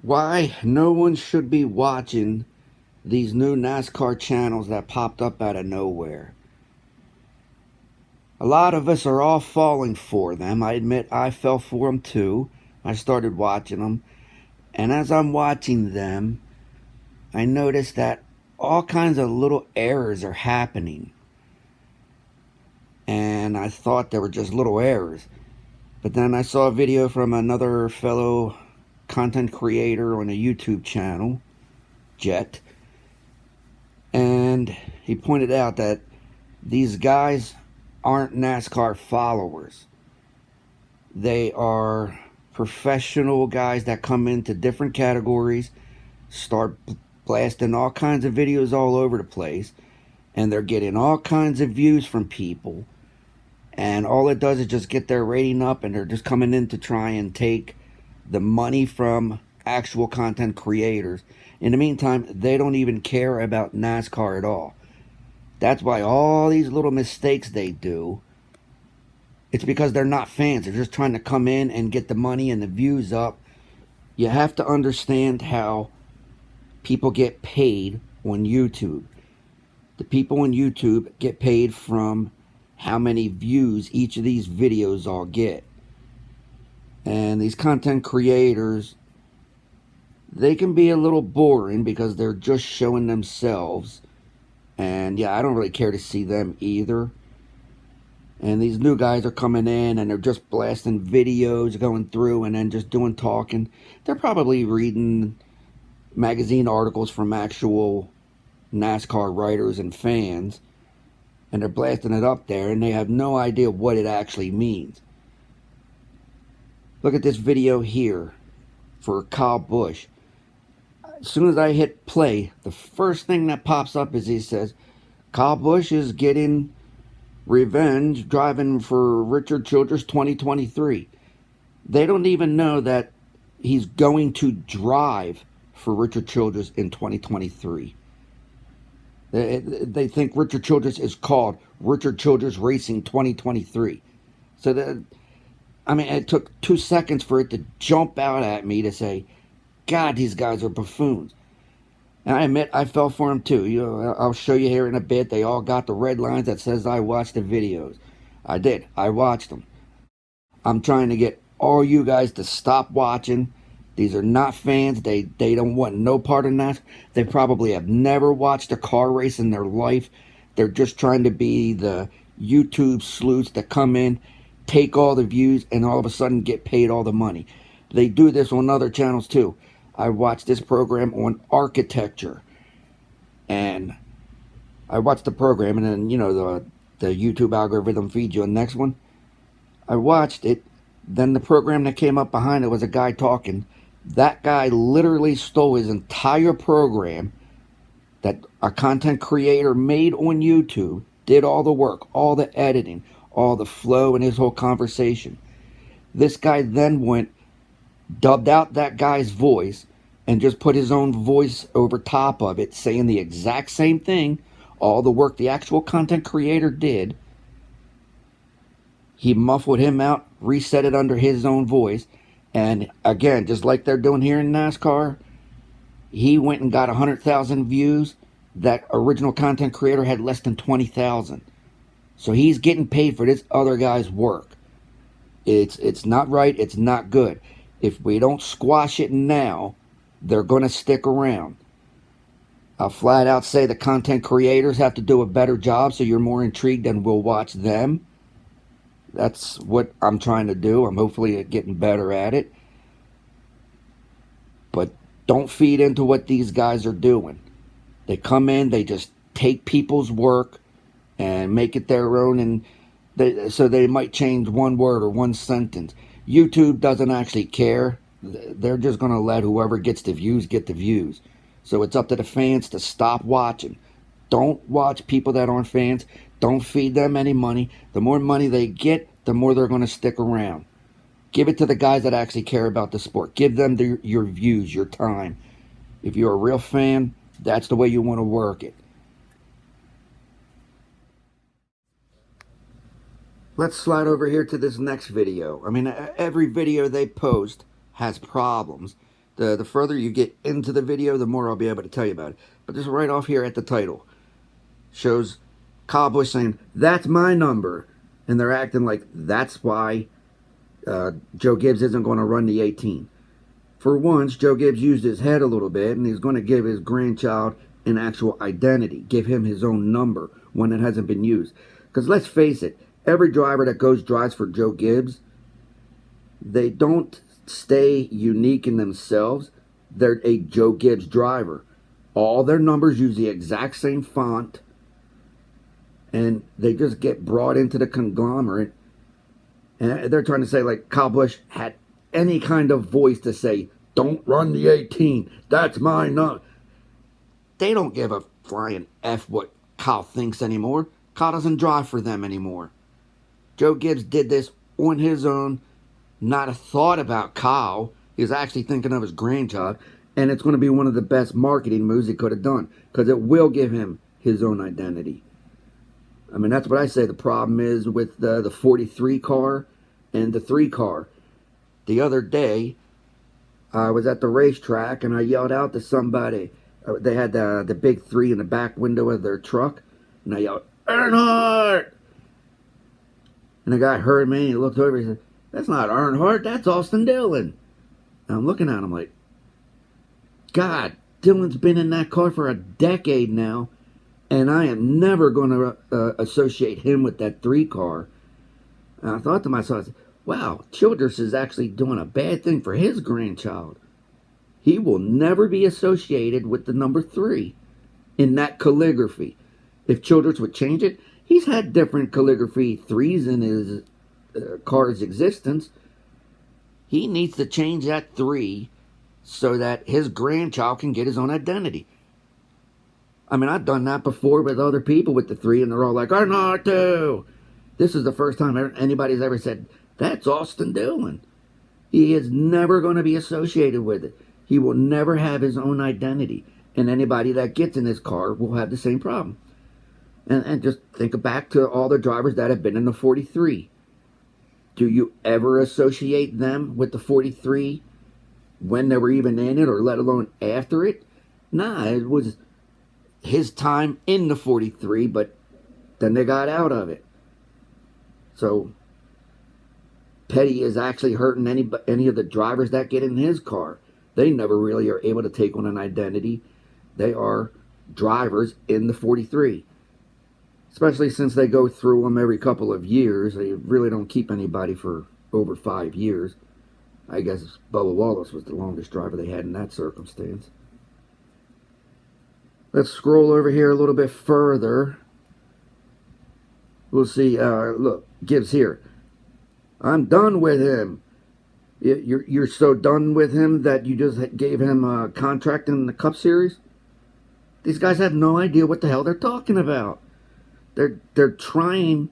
why no one should be watching these new NASCAR channels that popped up out of nowhere. A lot of us are all falling for them. I admit I fell for them too. I started watching them, and as I'm watching them, I noticed that all kinds of little errors are happening. And I thought they were just little errors. But then I saw a video from another fellow content creator on a YouTube channel, Jet, and he pointed out that these guys aren't NASCAR followers. They are professional guys that come into different categories, start blasting all kinds of videos all over the place, and they're getting all kinds of views from people. And all it does is just get their rating up, and they're just coming in to try and take the money from actual content creators. In the meantime, they don't even care about NASCAR at all. That's why all these little mistakes they do, it's because they're not fans. They're just trying to come in and get the money and the views up. You have to understand how people get paid on YouTube. The people on YouTube get paid from how many views each of these videos all get. And these content creators, they can be a little boring because they're just showing themselves. And yeah, I don't really care to see them either. And these new guys are coming in and they're just blasting videos, going through and then just doing talking. They're probably reading magazine articles from actual NASCAR writers and fans, and they're blasting it up there, and they have no idea what it actually means. Look at this video here for Kyle Busch. As soon as I hit play, the first thing that pops up is he says, Kyle Busch is getting revenge driving for Richard Childress 2023. They don't even know that he's going to drive for Richard Childress in 2023. They think Richard Childress is called Richard Childress Racing 2023. So that, I mean, it took 2 seconds for it to jump out at me to say, God, these guys are buffoons. And I admit I fell for them too. You know, I'll show you here in a bit. They all got the red lines that says I watched the videos. I did. I watched them. I'm trying to get all you guys to stop watching. These are not fans. They don't want no part in that. They probably have never watched a car race in their life. They're just trying to be the YouTube sleuths that come in, take all the views, and all of a sudden get paid all the money. They do this on other channels too. I watched this program on architecture, and I watched the program, and then, you know, the YouTube algorithm feeds you the next one. I watched it. Then the program that came up behind it was a guy talking. That guy literally stole his entire program that a content creator made on YouTube, did all the work, all the editing, all the flow, and his whole conversation. This guy then went, dubbed out that guy's voice, and just put his own voice over top of it, saying the exact same thing, all the work the actual content creator did. He muffled him out, reset it under his own voice, and again, just like they're doing here in NASCAR, he went and got 100,000 views. That original content creator had less than 20,000. So he's getting paid for this other guy's work. It's not right. It's not good. If we don't squash it now, they're going to stick around. I'll flat out say the content creators have to do a better job so you're more intrigued and will watch them. That's what I'm trying to do. I'm hopefully getting better at it. But don't feed into what these guys are doing. They come in, they just take people's work and make it their own, and so they might change one word or one sentence. YouTube doesn't actually care. They're just going to let whoever gets the views get the views. So it's up to the fans to stop watching. Don't watch people that aren't fans. Don't feed them any money. The more money they get, the more they're going to stick around. Give it to the guys that actually care about the sport. Give them your views, your time. If you're a real fan, that's the way you want to work it. Let's slide over here to this next video. I mean, every video they post has problems. The further you get into the video, the more I'll be able to tell you about it. But this right off here at the title shows Kyle Busch saying, "That's my number." And they're acting like that's why Joe Gibbs isn't going to run the 18. For once, Joe Gibbs used his head a little bit, and he's going to give his grandchild an actual identity, give him his own number, one that hasn't been used. Because let's face it, every driver that drives for Joe Gibbs, they don't stay unique in themselves. They're a Joe Gibbs driver. All their numbers use the exact same font, and they just get brought into the conglomerate. And they're trying to say, like, Kyle Busch had any kind of voice to say, "Don't run the 18. That's my number." They don't give a flying F what Kyle thinks anymore. Kyle doesn't drive for them anymore. Joe Gibbs did this on his own, not a thought about Kyle. He was actually thinking of his grandchild, and it's going to be one of the best marketing moves he could have done, because it will give him his own identity. I mean, that's what I say the problem is with the 43 car and the 3 car. The other day, I was at the racetrack, and I yelled out to somebody. They had the big 3 in the back window of their truck, and I yelled, "Earnhardt!" And the guy heard me, and he looked over, and he said, "That's not Earnhardt, that's Austin Dillon." And I'm looking at him like, God, Dillon's been in that car for a decade now, and I am never going to associate him with that 3 car. And I thought to myself, wow, Childress is actually doing a bad thing for his grandchild. He will never be associated with the number 3 in that calligraphy. If Childress would change it, he's had different calligraphy 3s in his car's existence. He needs to change that 3 so that his grandchild can get his own identity. I mean, I've done that before with other people with the 3, and they're all like, "Earnhardt too." This is the first time anybody's ever said, "That's Austin Dillon." He is never going to be associated with it. He will never have his own identity. And anybody that gets in his car will have the same problem. And just think back to all the drivers that have been in the 43. Do you ever associate them with the 43 when they were even in it, or let alone after it? Nah, it was his time in the 43, but then they got out of it. So Petty is actually hurting any of the drivers that get in his car. They never really are able to take on an identity. They are drivers in the 43. Especially since they go through them every couple of years. They really don't keep anybody for over 5 years. I guess Bubba Wallace was the longest driver they had in that circumstance. Let's scroll over here a little bit further. We'll see. Look, Gibbs here. "I'm done with him." You're so done with him that you just gave him a contract in the Cup Series? These guys have no idea what the hell they're talking about. They're trying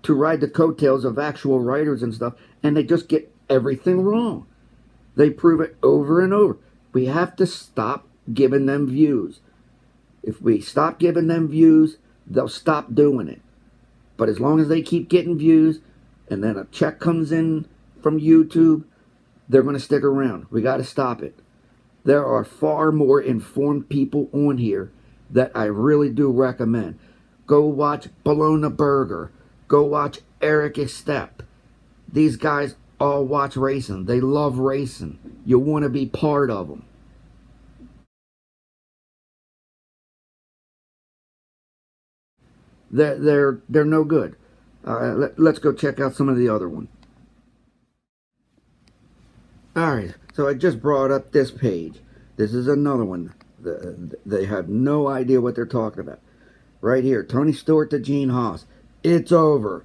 to ride the coattails of actual writers and stuff, and they just get everything wrong. They prove it over and over. We have to stop giving them views. If we stop giving them views, they'll stop doing it. But as long as they keep getting views, and then a check comes in from YouTube, they're going to stick around. We got to stop it. There are far more informed people on here that I really do recommend. Go watch Bologna Burger. Go watch Eric Estep. These guys all watch racing. They love racing. You want to be part of them. They're no good. Let's go check out some of the other one. Alright, so I just brought up this page. This is another one. They have no idea what they're talking about. Right here, Tony Stewart to Gene Haas. It's over.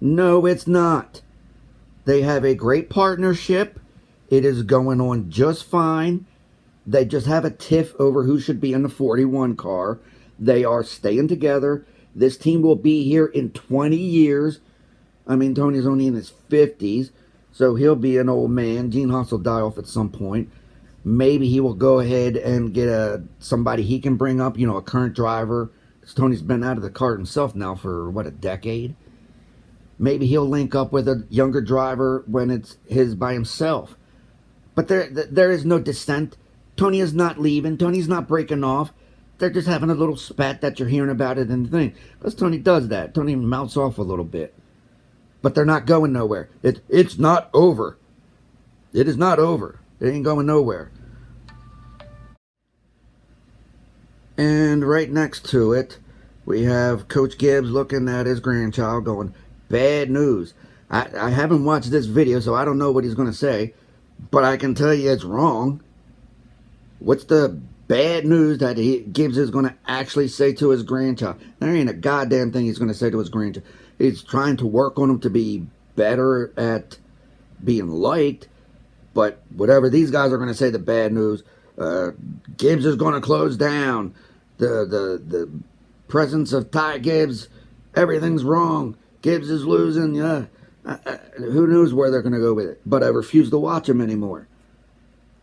No, it's not. They have a great partnership. It is going on just fine. They just have a tiff over who should be in the 41 car. They are staying together. This team will be here in 20 years. I mean, Tony's only in his 50s, so he'll be an old man. Gene Haas will die off at some point. Maybe he will go ahead and get somebody he can bring up, a current driver. Because Tony's been out of the car himself now for, a decade? Maybe he'll link up with a younger driver when it's his by himself. But there is no dissent. Tony is not leaving. Tony's not breaking off. They're just having a little spat that you're hearing about it in the thing. Because Tony does that. Tony mouths off a little bit. But they're not going nowhere. It's not over. It is not over. It ain't going nowhere. And right next to it, we have Coach Gibbs looking at his grandchild going, bad news. I haven't watched this video, so I don't know what he's going to say. But I can tell you it's wrong. What's the bad news that Gibbs is going to actually say to his grandchild? There ain't a goddamn thing he's going to say to his grandchild. He's trying to work on him to be better at being liked. But whatever these guys are going to say, the bad news, Gibbs is going to close down. The presence of Ty Gibbs, everything's wrong. Gibbs is losing. Yeah. Who knows where they're going to go with it. But I refuse to watch them anymore.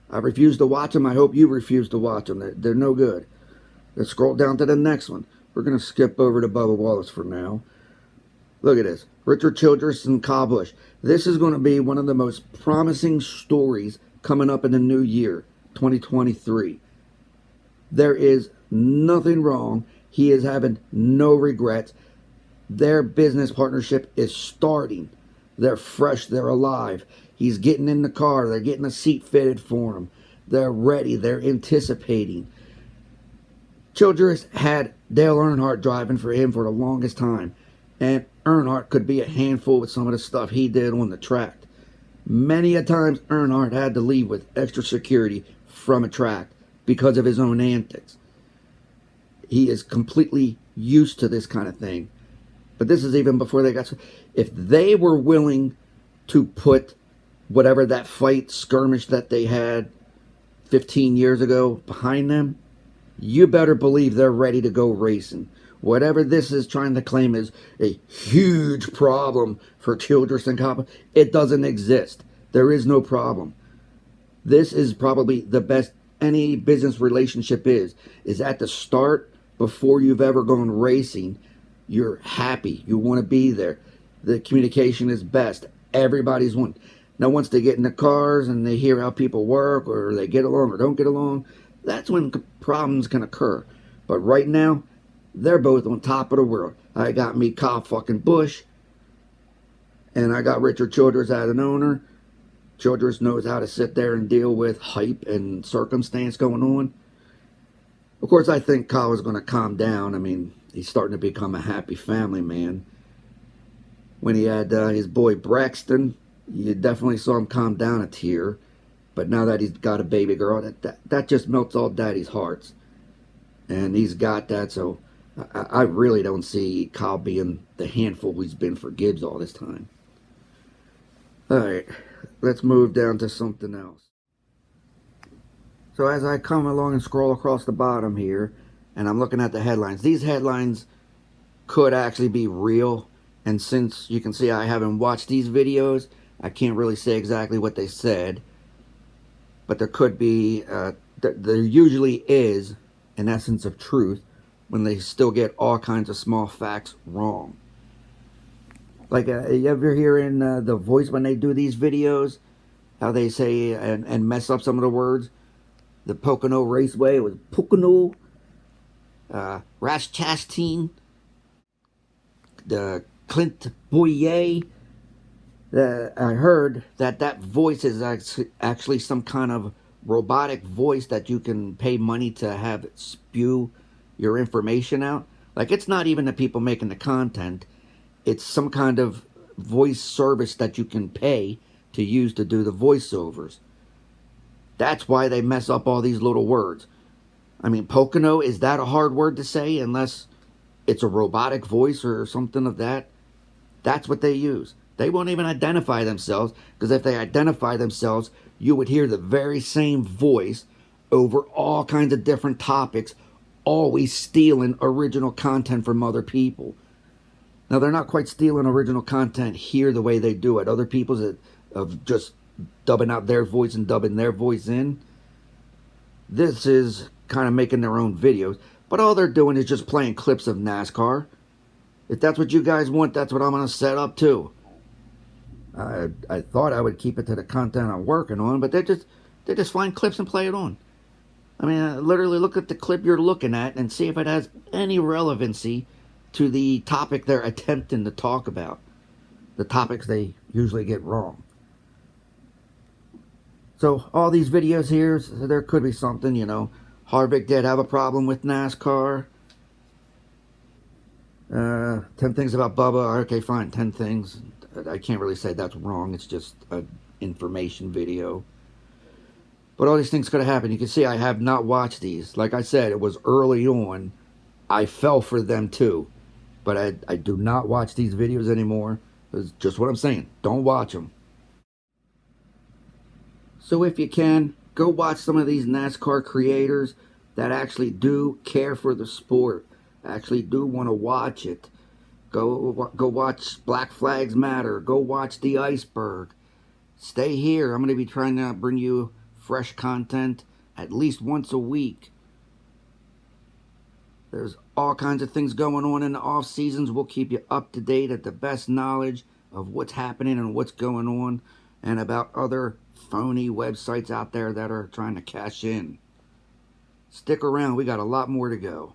I refuse to watch them. I hope you refuse to watch them. They're no good. Let's scroll down to the next one. We're going to skip over to Bubba Wallace for now. Look at this. Richard Childress and Kyle Busch. This is going to be one of the most promising stories coming up in the new year, 2023. There is nothing wrong. He is having no regrets. Their business partnership is starting. They're fresh. They're alive. He's getting in the car. They're getting a seat fitted for him. They're ready. They're anticipating. Childress had Dale Earnhardt driving for him for the longest time. And Earnhardt could be a handful with some of the stuff he did on the track. Many a times Earnhardt had to leave with extra security from a track because of his own antics. He is completely used to this kind of thing. But this is even before they got... If they were willing to put whatever that fight, skirmish that they had 15 years ago behind them, you better believe they're ready to go racing. Whatever this is trying to claim is a huge problem for Childress and Coppa, it doesn't exist. There is no problem. This is probably the best any business relationship is at the start, before you've ever gone racing. You're happy. You want to be there. The communication is best. Everybody's one. Now, once they get in the cars and they hear how people work, or they get along or don't get along, that's when problems can occur. But right now, they're both on top of the world. I got me Kyle fucking Busch, and I got Richard Childress as an owner. Childress knows how to sit there and deal with hype and circumstance going on. Of course, I think Kyle is going to calm down. I mean, he's starting to become a happy family man. When he had his boy Braxton, you definitely saw him calm down a tear. But now that he's got a baby girl, that just melts all daddy's hearts. And he's got that, so I really don't see Kyle being the handful he's been for Gibbs all this time. Alright, let's move down to something else. So as I come along and scroll across the bottom here, and I'm looking at the headlines, these headlines could actually be real. And since you can see I haven't watched these videos, I can't really say exactly what they said. But there could be, there usually is an essence of truth when they still get all kinds of small facts wrong. Like, you ever hear in The Voice when they do these videos, how they say and mess up some of the words? The Pocono Raceway, it was Pocono, Raschastin, the Clint Boyer. I heard that voice is actually some kind of robotic voice that you can pay money to have spew your information out. Like, it's not even the people making the content. It's some kind of voice service that you can pay to use to do the voiceovers. That's why they mess up all these little words. I mean, Pocono, is that a hard word to say unless it's a robotic voice or something of that? That's what they use. They won't even identify themselves, because if they identify themselves, you would hear the very same voice over all kinds of different topics, always stealing original content from other people. Now, they're not quite stealing original content here the way they do it. Other people's of just dubbing out their voice and dubbing their voice in. This is kind of making their own videos, but all they're doing is just playing clips of NASCAR. If that's what you guys want, that's what I'm going to set up too. I thought I would keep it to the content I'm working on, but they just find clips and play it on. I mean, literally look at the clip you're looking at and see if it has any relevancy to the topic they're attempting to talk about. The topics they usually get wrong. So all these videos here, there could be something, you know. Harvick did have a problem with NASCAR. 10 things about Bubba. Okay, fine, 10 things. I can't really say that's wrong. It's just an information video. But all these things could have happened. You can see I have not watched these. Like I said, it was early on. I fell for them too. But I do not watch these videos anymore. It's just what I'm saying. Don't watch them. So if you can, go watch some of these NASCAR creators that actually do care for the sport, actually do want to watch it. Go watch Black Flags Matter. Go watch The Iceberg. Stay here. I'm going to be trying to bring you fresh content at least once a week. There's all kinds of things going on in the off seasons. We'll keep you up to date at the best knowledge of what's happening and what's going on, and about other phony websites out there that are trying to cash in. Stick around. We got a lot more to go.